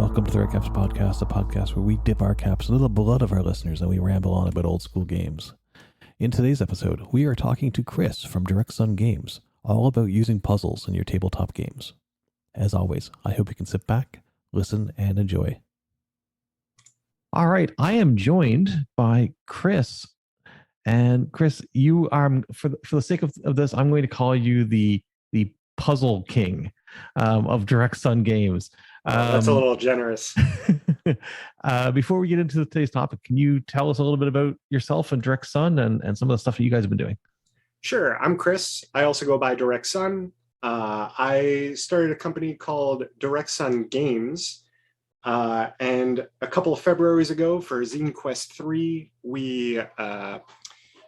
Welcome to the Redcaps Podcast, a podcast where we dip our caps into the blood of our listeners and we ramble on about old school games. In today's episode, we are talking to Chris from DirectSun Games, all about using puzzles in your tabletop games. As always, I hope you can sit back, listen, and enjoy. All right, I am joined by Chris. And Chris, you are, for the sake of this, I'm going to call you the Puzzle King of DirectSun Games. That's a little generous. Before we get into today's topic, can you tell us a little bit about yourself and DirectSun and some of the stuff that you guys have been doing? Sure. I'm Chris. I also go by DirectSun. I started a company called DirectSun Games. And a couple of Februaries ago for Zine Quest 3, we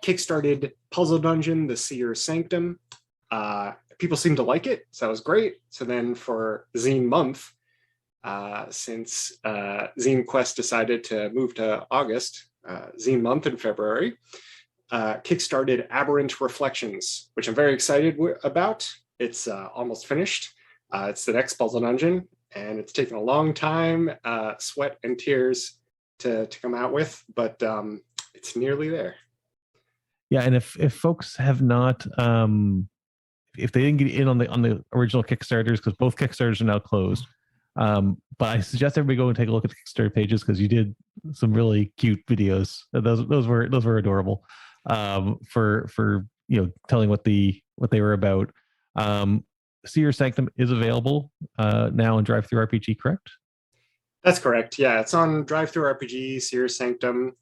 kickstarted Puzzle Dungeon, the Seer Sanctum. People seemed to like it, so that was great. So then for Zine Month, since Zine Quest decided to move to August, Zine Month in February, kickstarted Aberrant Reflections, which I'm very excited about. It's almost finished. It's the next Puzzle Dungeon, and it's taken a long time, sweat and tears to come out with, but it's nearly there. Yeah, and if folks have not, if they didn't get in on the original Kickstarters, because both Kickstarters are now closed, but I suggest everybody go and take a look at the Kickstarter pages because you did some really cute videos. Those were adorable, for telling what they were about. Seer Sanctum is available now on DriveThruRPG, correct? That's correct. Yeah, it's on DriveThruRPG, Seer Sanctum,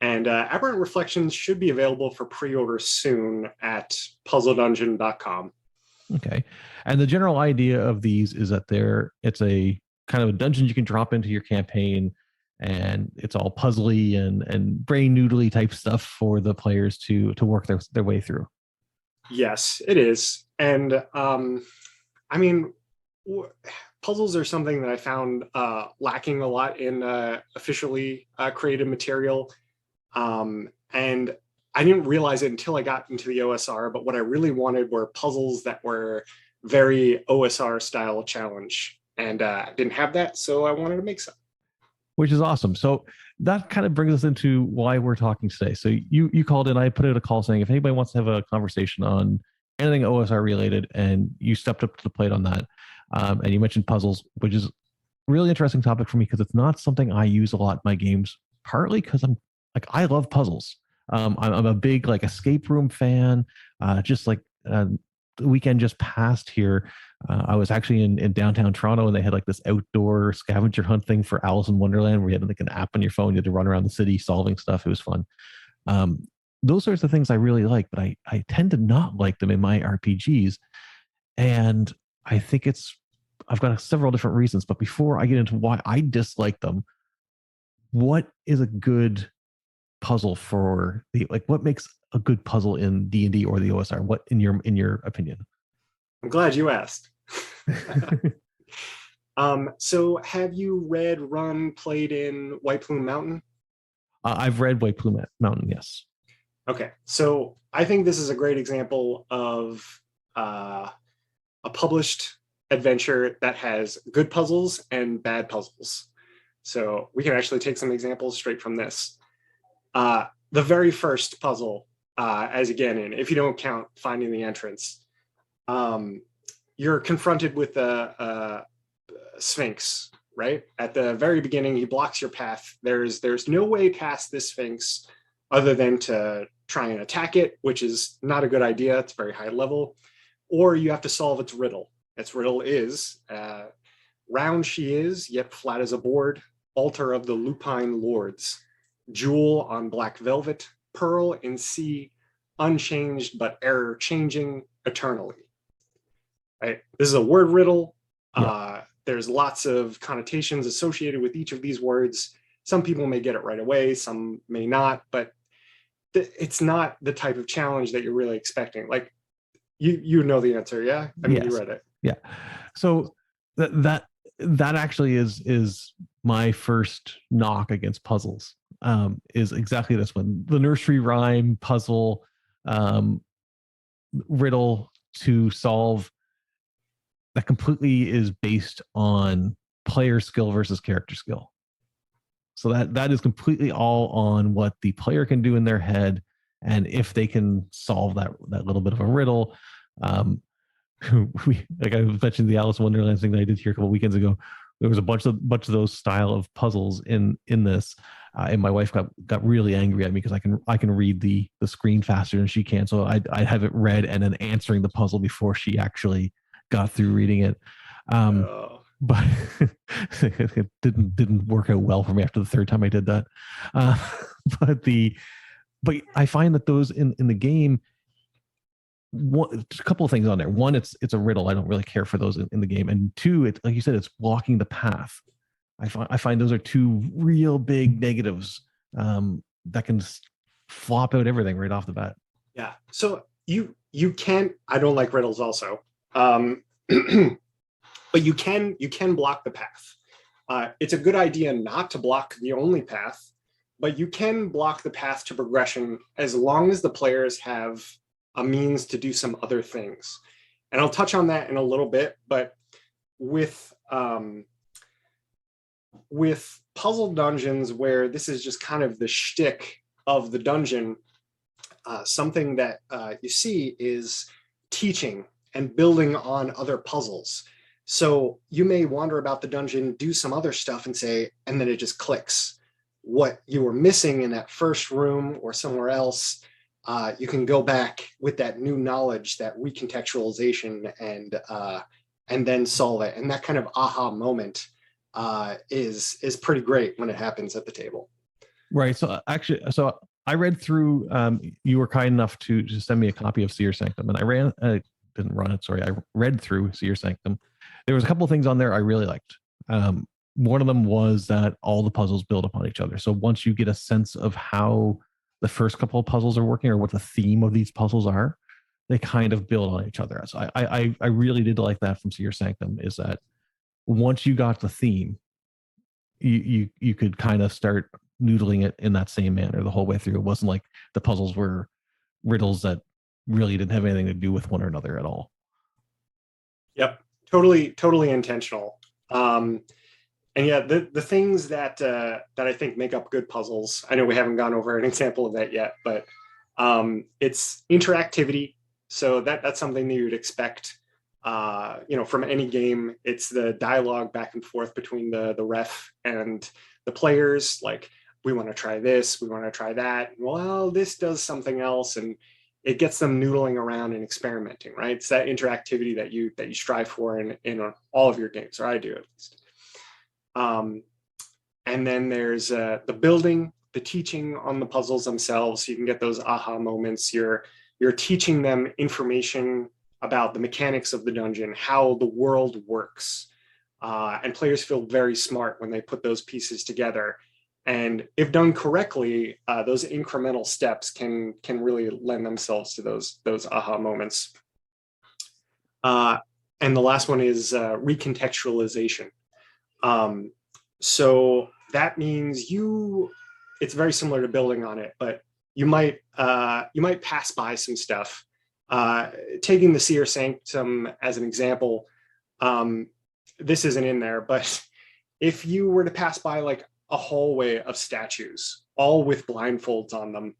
and Aberrant Reflections should be available for pre-order soon at puzzledungeon.com. Okay. And the general idea of these is that it's a kind of a dungeon you can drop into your campaign, and it's all puzzly and brain noodly type stuff for the players to work their way through. Yes, it is. And I mean, puzzles are something that I found lacking a lot in officially created material. And I didn't realize it until I got into the OSR, but what I really wanted were puzzles that were very OSR style challenge. And I didn't have that, so I wanted to make some. Which is awesome. So that kind of brings us into why we're talking today. So you called in, I put out a call saying if anybody wants to have a conversation on anything OSR related, and you stepped up to the plate on that. And you mentioned puzzles, which is a really interesting topic for me because it's not something I use a lot in my games, partly because I love puzzles. I'm a big escape room fan. The weekend just passed here. I was actually in downtown Toronto, and they had this outdoor scavenger hunt thing for Alice in Wonderland where you had an app on your phone. You had to run around the city solving stuff. It was fun. Those sorts of things I really like, but I tend to not like them in my RPGs. And I think I've got several different reasons, but before I get into why I dislike them, what is a good puzzle for what makes a good puzzle in D&D or the OSR? What in your opinion? I'm glad you asked. So have you read, run, played in White Plume Mountain? I've read White Plume Mountain, yes. Okay, so I think this is a great example of a published adventure that has good puzzles and bad puzzles. So we can actually take some examples straight from this. The very first puzzle, as again, and if you don't count finding the entrance, you're confronted with a Sphinx, right? At the very beginning, he blocks your path. There's no way past this Sphinx other than to try and attack it, which is not a good idea. It's very high level. Or you have to solve its riddle. Its riddle is, round she is, yet flat as a board, altar of the lupine lords, jewel on black velvet, pearl in sea, unchanged but error changing eternally. Right? This is a word riddle. Yeah. There's lots of connotations associated with each of these words. Some people may get it right away, some may not, but it's not the type of challenge that you're really expecting. You know the answer, yeah? I mean, yes. You read it. Yeah. So that actually is my first knock against puzzles. Is exactly this one. The nursery rhyme puzzle riddle to solve that completely is based on player skill versus character skill. So that is completely all on what the player can do in their head, and if they can solve that little bit of a riddle. Like I mentioned the Alice in Wonderland thing that I did here a couple weekends ago. There was a bunch of those style of puzzles in this, and my wife got really angry at me because I can read the screen faster than she can. So I have it read and then answering the puzzle before she actually got through reading it. But it didn't work out well for me after the third time I did that. But I find that those in the game, a couple of things on there. One, it's a riddle. I don't really care for those in the game. And two, it, like you said, it's blocking the path. I find those are two real big negatives that can flop out everything right off the bat. Yeah. So you can. I don't like riddles also, but you can block the path. It's a good idea not to block the only path, but you can block the path to progression as long as the players have a means to do some other things. And I'll touch on that in a little bit, but with puzzle dungeons where this is just kind of the shtick of the dungeon, something that you see is teaching and building on other puzzles. So you may wander about the dungeon, do some other stuff and say, and then it just clicks. What you were missing in that first room or somewhere else, you can go back with that new knowledge, that recontextualization, and then solve it. And that kind of aha moment is pretty great when it happens at the table. Right. So actually, I read through. You were kind enough to send me a copy of Seer Sanctum, and I didn't run it. Sorry, I read through Seer Sanctum. There was a couple of things on there I really liked. One of them was that all the puzzles build upon each other. So once you get a sense of how the first couple of puzzles are working or what the theme of these puzzles are, they kind of build on each other. So I really did like that from Seer Sanctum, is that once you got the theme, you could kind of start noodling it in that same manner the whole way through. It wasn't like the puzzles were riddles that really didn't have anything to do with one another at all. Yep, totally intentional. And yeah, the things that I think make up good puzzles, I know we haven't gone over an example of that yet, but it's interactivity. So that's something that you'd expect, from any game. It's the dialogue back and forth between the ref and the players. Like, we want to try this, we want to try that. Well, this does something else, and it gets them noodling around and experimenting, right? It's that interactivity that you strive for in all of your games, or I do at least. And then there's the building, the teaching on the puzzles themselves. So you can get those aha moments. You're teaching them information about the mechanics of the dungeon, how the world works. And players feel very smart when they put those pieces together. And if done correctly, those incremental steps can really lend themselves to those aha moments. And the last one is recontextualization. So that means it's very similar to building on it, but you might pass by some stuff. Taking the Seer Sanctum as an example, this isn't in there, but if you were to pass by like a hallway of statues, all with blindfolds on them,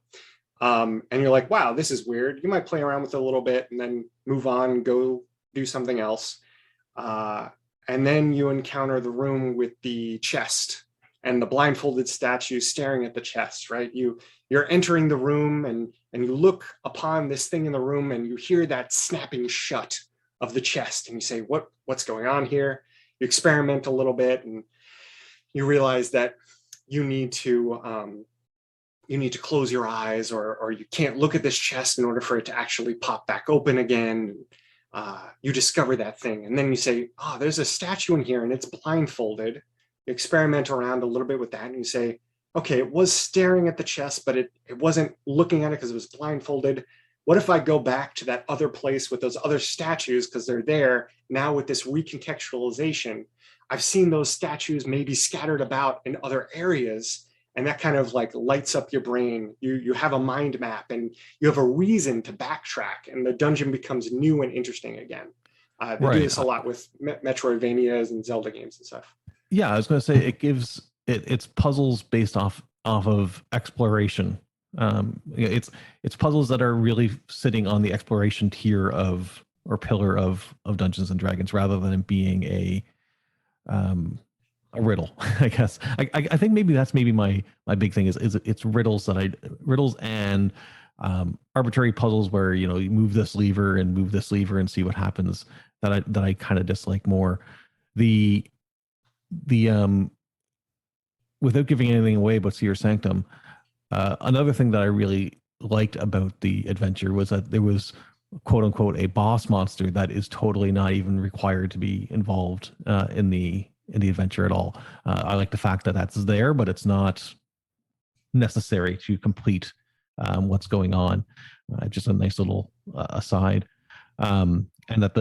and you're like, wow, this is weird. You might play around with it a little bit and then move on and go do something else. And then you encounter the room with the chest and the blindfolded statue staring at the chest, right? You're entering the room and you look upon this thing in the room and you hear that snapping shut of the chest, and you say, what's going on here? You experiment a little bit and you realize that you need to close your eyes, or you can't look at this chest in order for it to actually pop back open again. You discover that thing, and then you say, oh, there's a statue in here and it's blindfolded. You experiment around a little bit with that and you say, okay, it was staring at the chest, but it wasn't looking at it because it was blindfolded. What if I go back to that other place with those other statues because they're there now with this recontextualization? I've seen those statues maybe scattered about in other areas, and that kind of like lights up your brain. You have a mind map and you have a reason to backtrack, and the dungeon becomes new and interesting again. They do this a lot with Metroidvanias and Zelda games and stuff. Yeah, I was going to say it's puzzles based off of exploration. It's puzzles that are really sitting on the exploration tier of or pillar of Dungeons and Dragons rather than being a riddle. I guess I think maybe that's my big thing is it's riddles riddles and arbitrary puzzles where you move this lever and see what happens that I kind of dislike more. The without giving anything away about Seer Sanctum, another thing that I really liked about the adventure was that there was quote unquote a boss monster that is totally not even required to be involved in the adventure at all. I like the fact that that's there, but it's not necessary to complete what's going on. Just a nice little aside, and that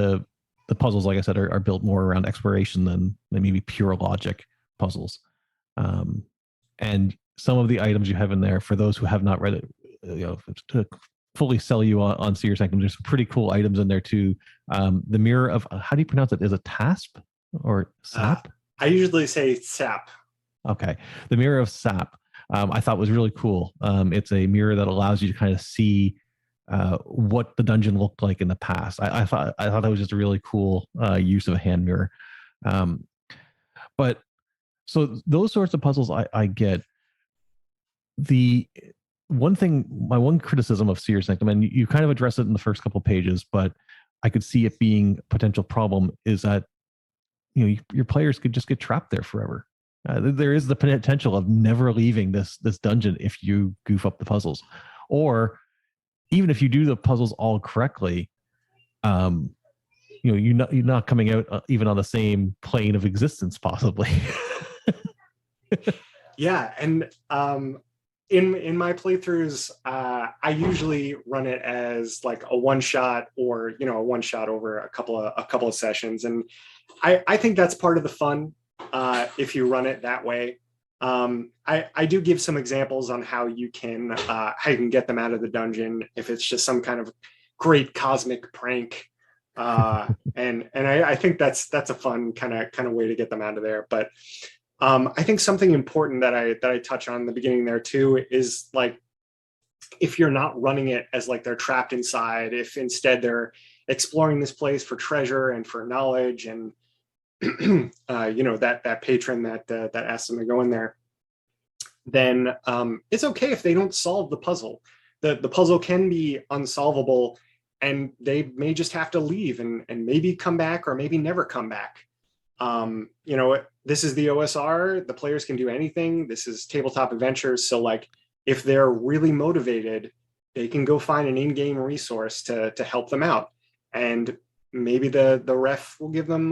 the puzzles, like I said, are built more around exploration than maybe pure logic puzzles. And some of the items you have in there, for those who have not read it, to fully sell you on Seer Sanctum, there's some pretty cool items in there too. The mirror of how do you pronounce it? Is it TASP or SAP? I usually say SAP. Okay, the mirror of SAP. I thought was really cool. It's a mirror that allows you to kind of see what the dungeon looked like in the past. I thought that was just a really cool use of a hand mirror. But so those sorts of puzzles I get. The one thing, my one criticism of Seer Sanctum, and you kind of address it in the first couple of pages, but I could see it being a potential problem, is that your players could just get trapped there forever. There is the potential of never leaving this dungeon if you goof up the puzzles, or even if you do the puzzles all correctly, you're not coming out even on the same plane of existence, possibly. Yeah, and in my playthroughs, I usually run it as like a one shot, or a one shot over a couple of sessions, and I think that's part of the fun if you run it that way. I do give some examples on how you can get them out of the dungeon if it's just some kind of great cosmic prank, and I think that's a fun kind of way to get them out of there. But I think something important that I touch on in the beginning there too is, like, if you're not running it as like they're trapped inside, if instead they're exploring this place for treasure and for knowledge, and that patron that asks them to go in there, then it's okay if they don't solve the puzzle. The puzzle can be unsolvable, and they may just have to leave and maybe come back, or maybe never come back. This is the OSR. The players can do anything. This is tabletop adventures. So, like, if they're really motivated, they can go find an in-game resource to help them out. And maybe the ref will give them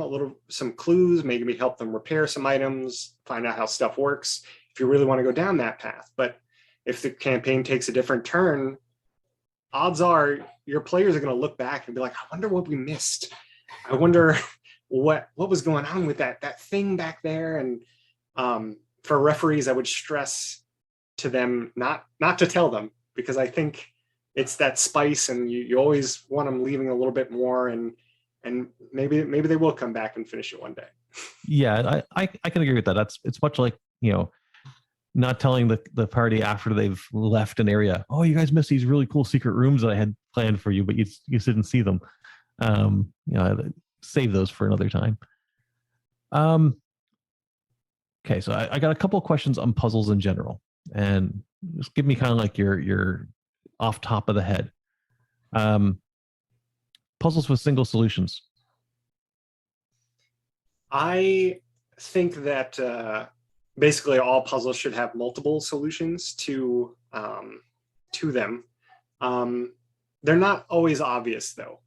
some clues, maybe help them repair some items, find out how stuff works, if you really want to go down that path. But if the campaign takes a different turn, odds are your players are going to look back and be like, I wonder what we missed. I wonder what was going on with that thing back there. And for referees, I would stress to them not to tell them, because I think it's that spice, and you always want them leaving a little bit more, and maybe they will come back and finish it one day. Yeah, I can agree with that. It's much like, not telling the party after they've left an area, oh, you guys missed these really cool secret rooms that I had planned for you, but you didn't see them. Save those for another time. Okay, so I got a couple of questions on puzzles in general, and just give me kind of like your off top of the head. Puzzles with single solutions. I think that basically all puzzles should have multiple solutions to them. They're not always obvious, though.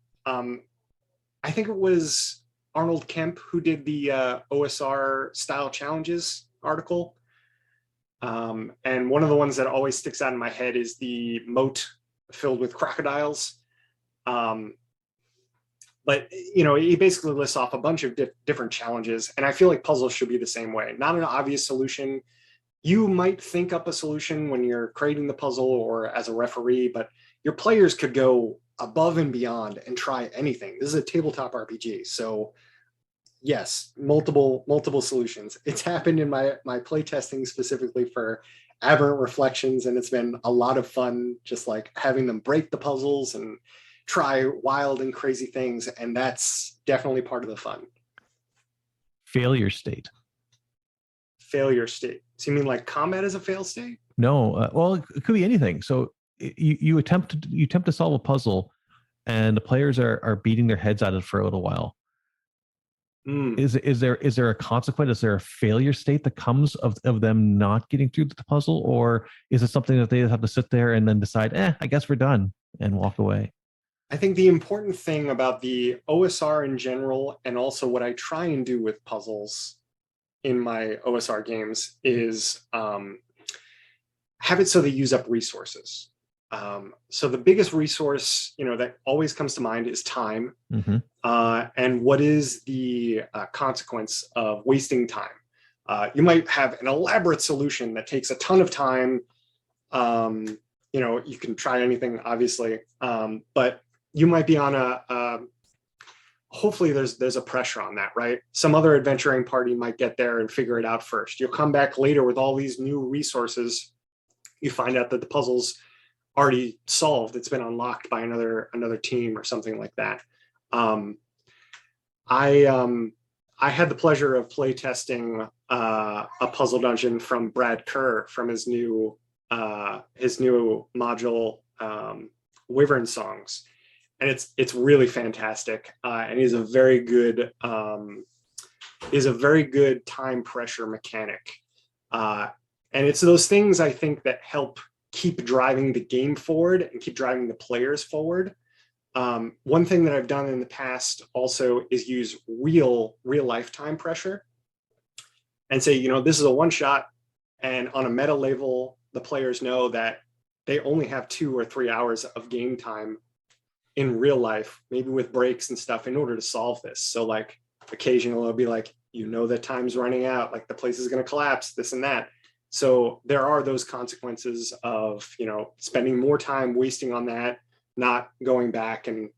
I think it was Arnold Kemp who did the OSR style challenges article. And one of the ones that always sticks out in my head is the moat filled with crocodiles. But, he basically lists off a bunch of different challenges. And I feel like puzzles should be the same way. Not an obvious solution. You might think up a solution when you're creating the puzzle or as a referee, but your players could go above and beyond and try anything. This is a tabletop RPG. So Yes, multiple solutions. It's happened in my play testing specifically for Aberrant Reflections, and it's been a lot of fun just like having them break the puzzles and try wild and crazy things, and that's definitely part of the fun. Failure state. Failure state. So you mean like combat is a fail state? No, well, it could be anything. So you attempt to solve a puzzle, and the players are beating their heads at it for a little while. Is there a consequence? Is there a failure state that comes of them not getting through the puzzle, or is it something that they have to sit there and then decide, I guess we're done, and walk away? I think the important thing about the OSR in general, and also what I try and do with puzzles in my OSR games, is have it so they use up resources. So the biggest resource, that always comes to mind is time. Mm-hmm. And what is the consequence of wasting time? You might have an elaborate solution that takes a ton of time. You can try anything, obviously, but you might be on hopefully there's a pressure on that, right? Some other adventuring party might get there and figure it out first. You'll come back later with all these new resources. You find out that the puzzle's already solved. It's been unlocked by another team or something like that. I had the pleasure of play testing a puzzle dungeon from Brad Kerr from his new module, Wyvern Songs, and it's really fantastic. And he's a very good time pressure mechanic. And it's those things I think that help keep driving the game forward and keep driving the players forward. One thing that I've done in the past also is use real life time pressure and say, this is a one shot, and on a meta level, the players know that they only have 2 or 3 hours of game time in real life, maybe with breaks and stuff, in order to solve this. So like occasionally it'll be like, that time's running out, like the place is going to collapse, this and that. So there are those consequences of, spending more time wasting on that, not going back and,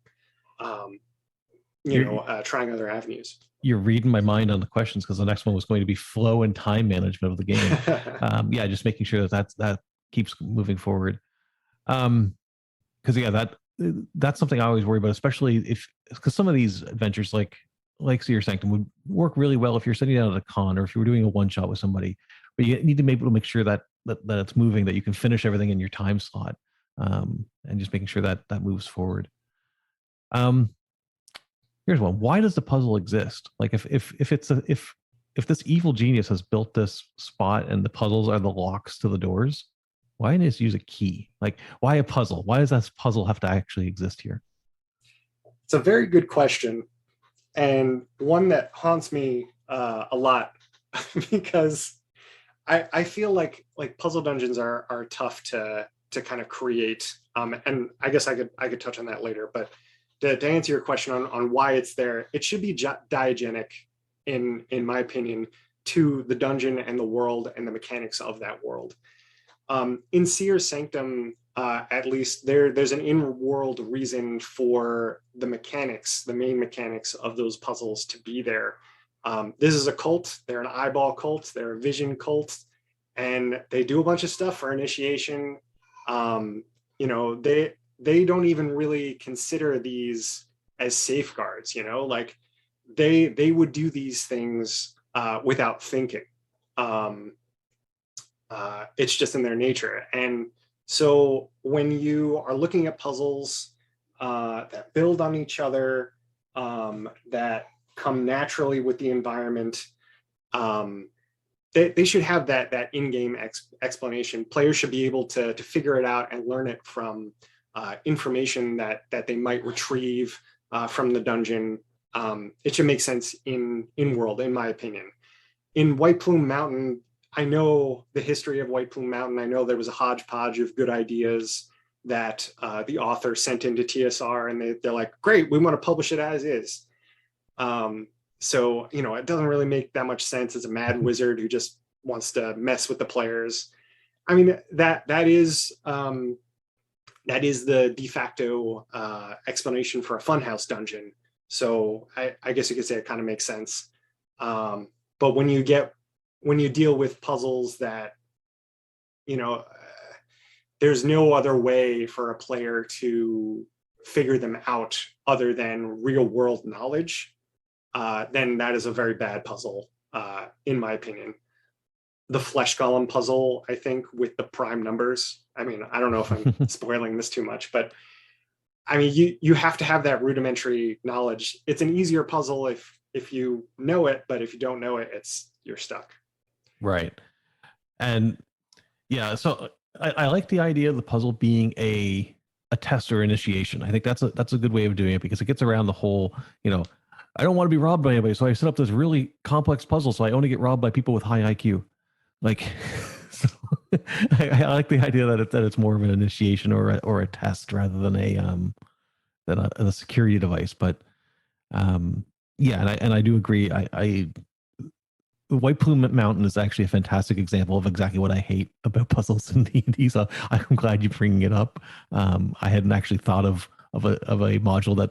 trying other avenues. You're reading my mind on the questions, because the next one was going to be flow and time management of the game. Just making sure that keeps moving forward. Because that's something I always worry about, especially because some of these adventures like Seer Sanctum would work really well if you're sitting down at a con, or if you were doing a one shot with somebody. But you need to be able to make sure that it's moving, that you can finish everything in your time slot, and just making sure that moves forward. Here's one: why does the puzzle exist? Like if this evil genius has built this spot and the puzzles are the locks to the doors, why didn't it just use a key? Like, why a puzzle? Why does that puzzle have to actually exist here? It's a very good question, and one that haunts me a lot because I feel like puzzle dungeons are tough to kind of create, and I guess I could touch on that later. But to answer your question on why it's there, it should be diegenic, in my opinion, to the dungeon and the world and the mechanics of that world. In Seer Sanctum, at least there's an in-world reason for the main mechanics of those puzzles to be there. This is a cult. They're an eyeball cult. They're a vision cult, and they do a bunch of stuff for initiation. They don't even really consider these as safeguards. Like they would do these things without thinking. It's just in their nature. And so when you are looking at puzzles that build on each other, that come naturally with the environment, they should have that in-game explanation. Players should be able to figure it out and learn it from information that they might retrieve from the dungeon. It should make sense in world, in my opinion. In White Plume Mountain, I know the history of White Plume Mountain. I know there was a hodgepodge of good ideas that the author sent into TSR, and they're like, great, we want to publish it as is. So, it doesn't really make that much sense. It's a mad wizard who just wants to mess with the players. I mean, that is the de facto explanation for a funhouse dungeon. So I guess you could say it kind of makes sense. But when you deal with puzzles that, there's no other way for a player to figure them out other than real world knowledge, then that is a very bad puzzle, in my opinion. The flesh golem puzzle, I think, with the prime numbers. I mean, I don't know if I'm spoiling this too much, but I mean, you have to have that rudimentary knowledge. It's an easier puzzle if you know it, but if you don't know it, you're stuck. Right. And yeah, so I like the idea of the puzzle being a test or initiation. I think that's a good way of doing it, because it gets around the whole, I don't want to be robbed by anybody, so I set up this really complex puzzle so I only get robbed by people with high IQ. Like, so I like the idea that it's more of an initiation or a test rather than a security device. But yeah, and I do agree. The White Plume Mountain is actually a fantastic example of exactly what I hate about puzzles in D&D. So I'm glad you're bringing it up. I hadn't actually thought of a module that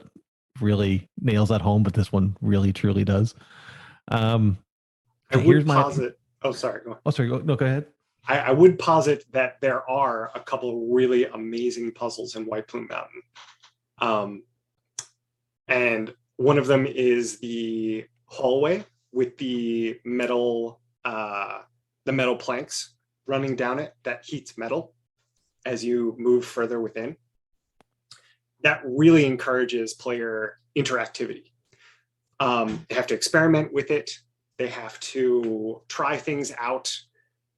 really nails that home, but this one really truly does. I would posit. Oh, sorry. Go on. Oh, sorry. Go ahead. I would posit that there are a couple of really amazing puzzles in White Plume Mountain. And one of them is the hallway with the metal planks running down it that heats metal as you move further within. That really encourages player interactivity. They have to experiment with it. They have to try things out.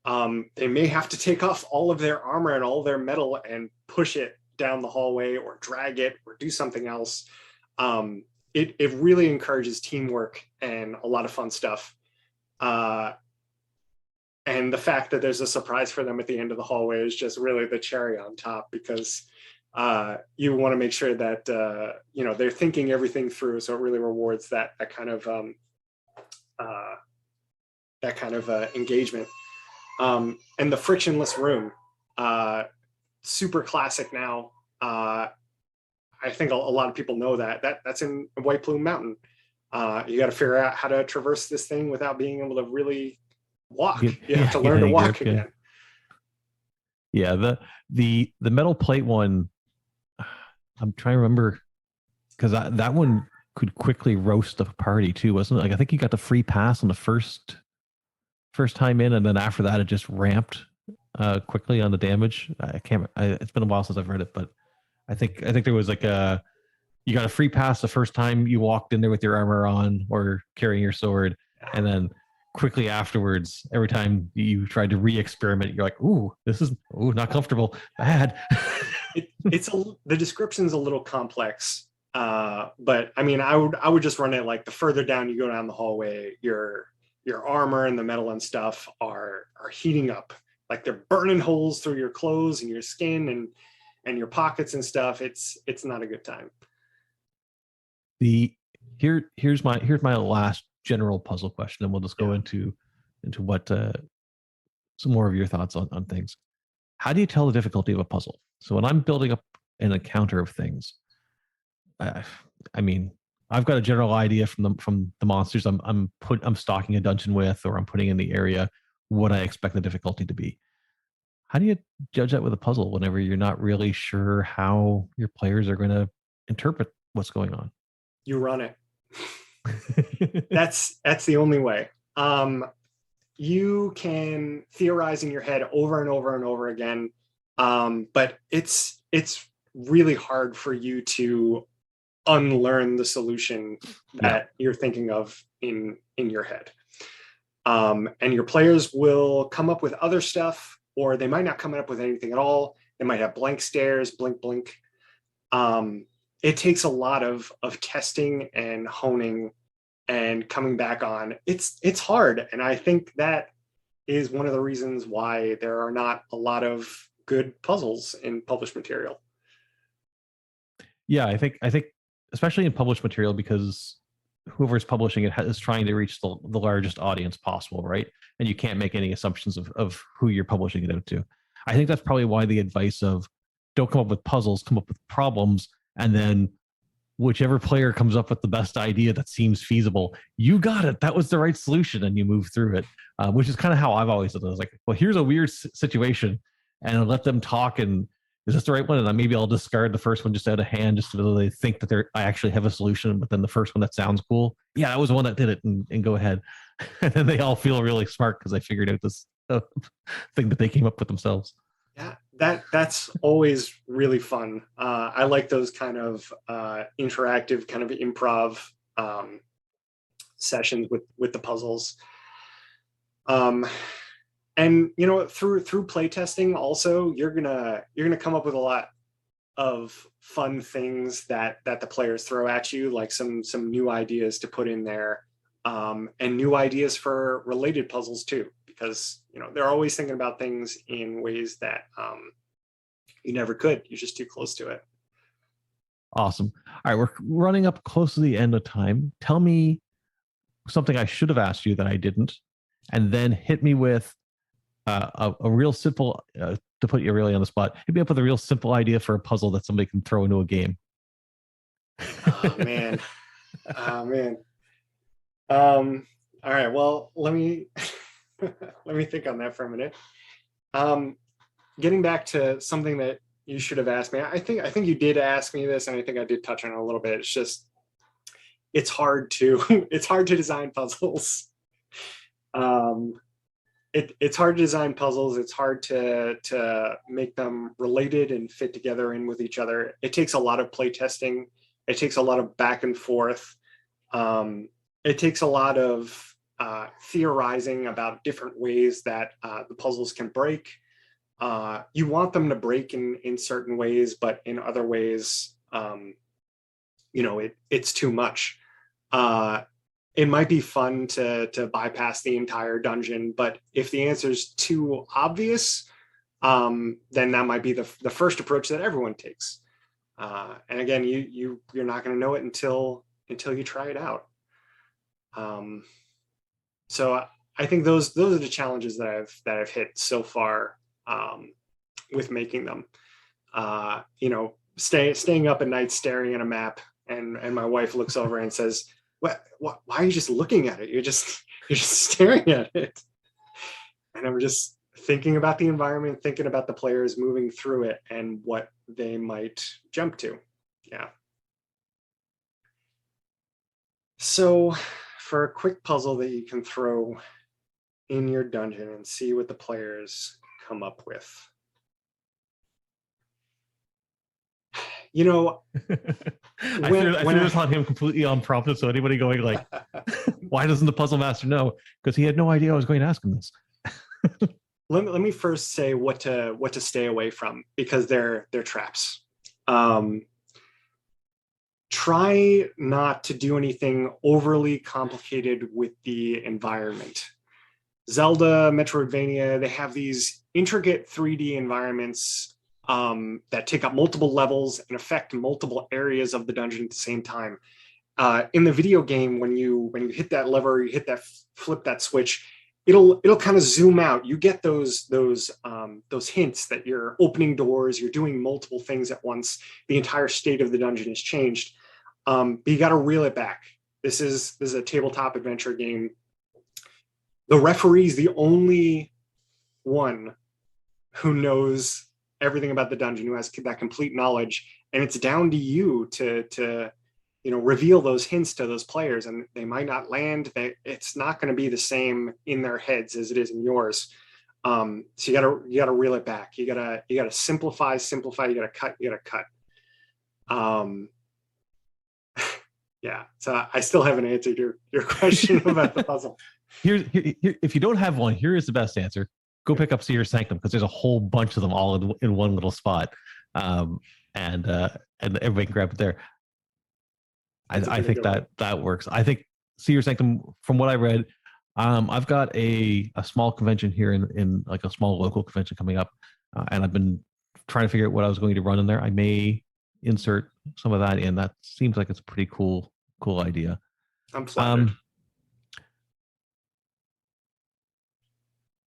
They may have to take off all of their armor and all their metal and push it down the hallway or drag it or do something else. It really encourages teamwork and a lot of fun stuff. And the fact that there's a surprise for them at the end of the hallway is just really the cherry on top, because you want to make sure that they're thinking everything through, so it really rewards that kind of engagement. And the frictionless room, super classic now. I think a lot of people know that's in White Plume Mountain. You got to figure out how to traverse this thing without being able to really walk. You have to learn to walk again. Yeah, the metal plate one, I'm trying to remember, because that one could quickly roast the party too, wasn't it? Like, I think you got the free pass on the first time in, and then after that it just ramped quickly on the damage. It's been a while since I've read it, but I think there was like you got a free pass the first time you walked in there with your armor on or carrying your sword, and then quickly afterwards, every time you tried to re-experiment, you're like, ooh, this is not comfortable, bad. The description's a little complex, but I mean, I would just run it like the further down you go down the hallway, your armor and the metal and stuff are heating up, like they're burning holes through your clothes and your skin and your pockets and stuff. It's not a good time. Here's my last general puzzle question, and we'll just go into what some more of your thoughts on things. How do you tell the difficulty of a puzzle? So when I'm building up an encounter of things, I mean, I've got a general idea from the monsters I'm stocking a dungeon with, or I'm putting in the area, what I expect the difficulty to be. How do you judge that with a puzzle whenever you're not really sure how your players are going to interpret what's going on? You run it. That's the only way. You can theorize in your head over and over and over again, but it's really hard for you to unlearn the solution that you're thinking of in your head. And your players will come up with other stuff, or they might not come up with anything at all. They might have blank stares, blink, blink. It takes a lot of testing and honing and coming back on. It's hard. And I think that is one of the reasons why there are not a lot of good puzzles in published material. Yeah, I think especially in published material, because whoever's publishing it is trying to reach the largest audience possible, right? And you can't make any assumptions of who you're publishing it out to. I think that's probably why the advice of don't come up with puzzles, come up with problems, and then whichever player comes up with the best idea that seems feasible, you got it. That was the right solution, and you move through it, which is kind of how I've always done it. I was like, well, here's a weird situation, and I'll let them talk. And is this the right one? And then maybe I'll discard the first one just out of hand, just so they think that I actually have a solution. But then the first one that sounds cool, yeah, that was the one that did it, and go ahead. And then they all feel really smart because I figured out this thing that they came up with themselves. Yeah, that's always really fun. I like those kind of interactive, kind of improv sessions with the puzzles. And you know, through playtesting, also you're gonna come up with a lot of fun things that the players throw at you, like some new ideas to put in there, and new ideas for related puzzles too. Because you know they're always thinking about things in ways that you never could. You're just too close to it. Awesome. All right, we're running up close to the end of time. Tell me something I should have asked you that I didn't, and then hit me with a real simple, to put you really on the spot, hit me up with a real simple idea for a puzzle that somebody can throw into a game. Oh man. Oh man. All right, well, let me think on that for a minute. Getting back to something that you should have asked me. I think you did ask me this, and I think I did touch on it a little bit. It's just it's hard to design puzzles. It's hard to design puzzles. It's hard to make them related and fit together in with each other. It takes a lot of play testing. It takes a lot of back and forth. It takes a lot of theorizing about different ways that the puzzles can break. You want them to break in certain ways, but in other ways, you know, it's too much. It might be fun to bypass the entire dungeon, but if the answer is too obvious, then that might be the first approach that everyone takes. And again, you're not going to know it until you try it out. So I think those are the challenges that I've hit so far with making them. You know, staying up at night staring at a map, and my wife looks over and says, "What? Why are you just looking at it? You're just staring at it." And I'm just thinking about the environment, thinking about the players moving through it and what they might jump to. Yeah. So for a quick puzzle that you can throw in your dungeon and see what the players come up with. You know, I threw this on him completely unprompted. So anybody going like, why doesn't the puzzle master know? Because he had no idea I was going to ask him this. Let me first say what to stay away from, because they're traps. Try not to do anything overly complicated with the environment. Zelda, Metroidvania, they have these intricate 3D environments that take up multiple levels and affect multiple areas of the dungeon at the same time. In the video game, when you hit that lever, you hit that flip that switch, it'll kind of zoom out. You get those hints that you're opening doors, you're doing multiple things at once. The entire state of the dungeon is changed. But you got to reel it back. This is a tabletop adventure game. The referee is the only one who knows everything about the dungeon, who has that complete knowledge, and it's down to you to reveal those hints to those players, and they might not land. It's not going to be the same in their heads as it is in yours. So you gotta reel it back. You gotta simplify. You gotta cut. Yeah. So I still haven't answered your question about the puzzle. Here, if you don't have one, here is the best answer. Go pick up Seer's Sanctum, because there's a whole bunch of them all in one little spot, and everybody can grab it there. I think that works. I think Seer's Sanctum, from what I read, I've got a small convention here in like a small local convention coming up, and I've been trying to figure out what I was going to run in there. I may insert some of that in. That seems like it's a pretty cool idea. I'm flattered.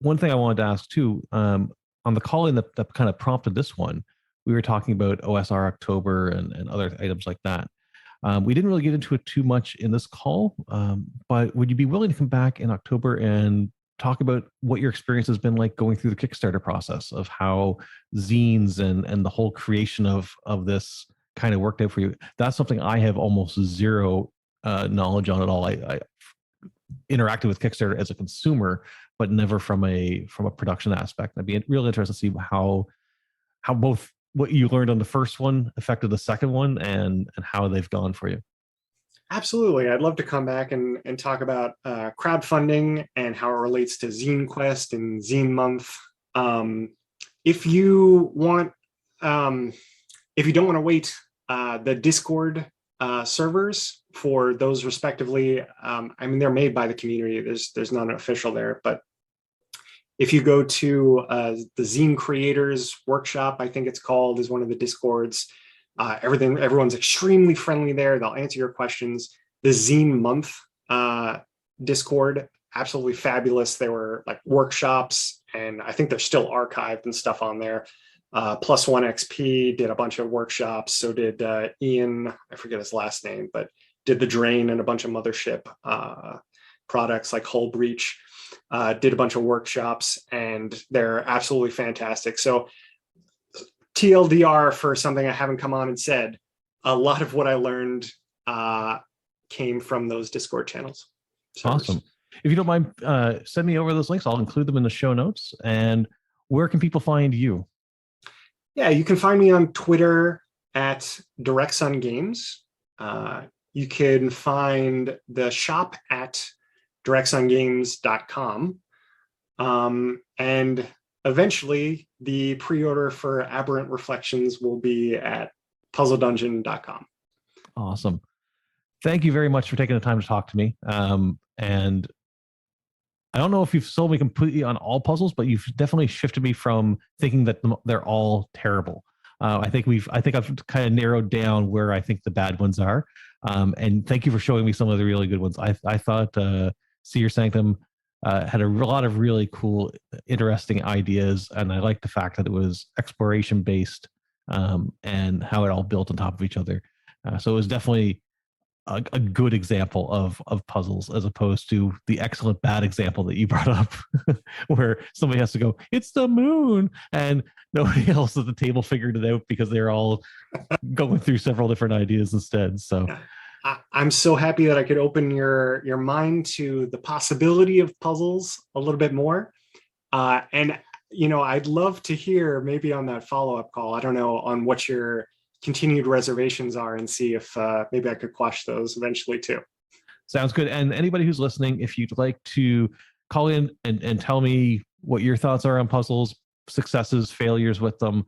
One thing I wanted to ask too, on the call-in that kind of prompted this one, we were talking about OSR October and other items like that. We didn't really get into it too much in this call, but would you be willing to come back in October and talk about what your experience has been like going through the Kickstarter process of how zines and the whole creation of this kind of worked out for you? That's something I have almost zero knowledge on at all. I interacted with Kickstarter as a consumer, but never from a production aspect. I'd be really interested to see how both what you learned on the first one affected the second one and how they've gone for you. Absolutely. I'd love to come back and talk about crowdfunding and how it relates to Zine Quest and Zine Month. If you don't want to wait, the Discord servers for those respectively, I mean, they're made by the community. There's not an official there, but if you go to the Zine Creators Workshop, I think it's called, is one of the Discords. Everyone's extremely friendly there. They'll answer your questions. The Zine Month Discord, absolutely fabulous. There were like workshops, and I think they're still archived and stuff on there. Plus One XP did a bunch of workshops. So did Ian, I forget his last name, but did the Drain and a bunch of Mothership products like Hull Breach. Did a bunch of workshops, and they're absolutely fantastic. So TLDR for something I haven't come on and said, a lot of what I learned came from those Discord channels. Awesome. If you don't mind, send me over those links. I'll include them in the show notes. And where can people find you? Yeah, you can find me on Twitter at DirectSun Games. You can find the shop at directsungames.com. And eventually the pre-order for Aberrant Reflections will be at puzzledungeon.com. Awesome. Thank you very much for taking the time to talk to me. And I don't know if you've sold me completely on all puzzles, but you've definitely shifted me from thinking that they're all terrible. I think I've kind of narrowed down where I think the bad ones are. And thank you for showing me some of the really good ones. I thought Seer Sanctum had a lot of really cool, interesting ideas, and I like the fact that it was exploration based and how it all built on top of each other. So it was definitely a good example of puzzles, as opposed to the excellent bad example that you brought up, where somebody has to go, "It's the moon," and nobody else at the table figured it out because they're all going through several different ideas instead. So I'm so happy that I could open your mind to the possibility of puzzles a little bit more. And, I'd love to hear maybe on that follow-up call, I don't know, on what your continued reservations are, and see if maybe I could quash those eventually too. Sounds good. And anybody who's listening, if you'd like to call in and tell me what your thoughts are on puzzles, successes, failures with them,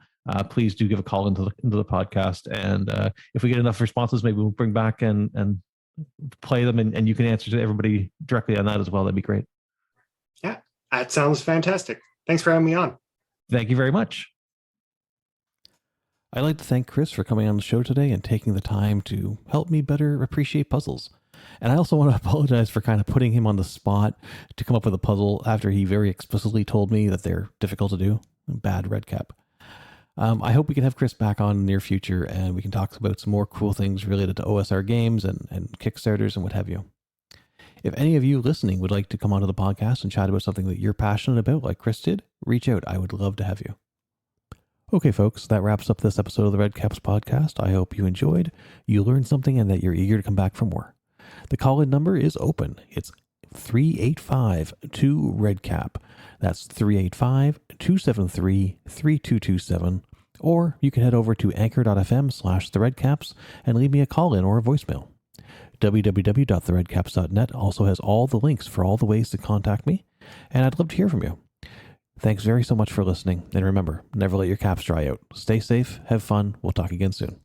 please do give a call into the podcast. And if we get enough responses, maybe we'll bring back and play them, and you can answer to everybody directly on that as well. That'd be great. Yeah, that sounds fantastic. Thanks for having me on. Thank you very much. I'd like to thank Chris for coming on the show today and taking the time to help me better appreciate puzzles. And I also want to apologize for kind of putting him on the spot to come up with a puzzle after he very explicitly told me that they're difficult to do. Bad Redcap. I hope we can have Chris back on in the near future, and we can talk about some more cool things related to OSR games and Kickstarters and what have you. If any of you listening would like to come onto the podcast and chat about something that you're passionate about, like Chris did, reach out. I would love to have you. Okay, folks, that wraps up this episode of the Redcaps Podcast. I hope you enjoyed, you learned something, and that you're eager to come back for more. The call-in number is open. It's 385-2REDCAP. That's 385-273-3227. Or you can head over to anchor.fm/theredcaps and leave me a call-in or a voicemail. www.theredcaps.net also has all the links for all the ways to contact me, and I'd love to hear from you. Thanks very so much for listening, and remember, never let your caps dry out. Stay safe, have fun, we'll talk again soon.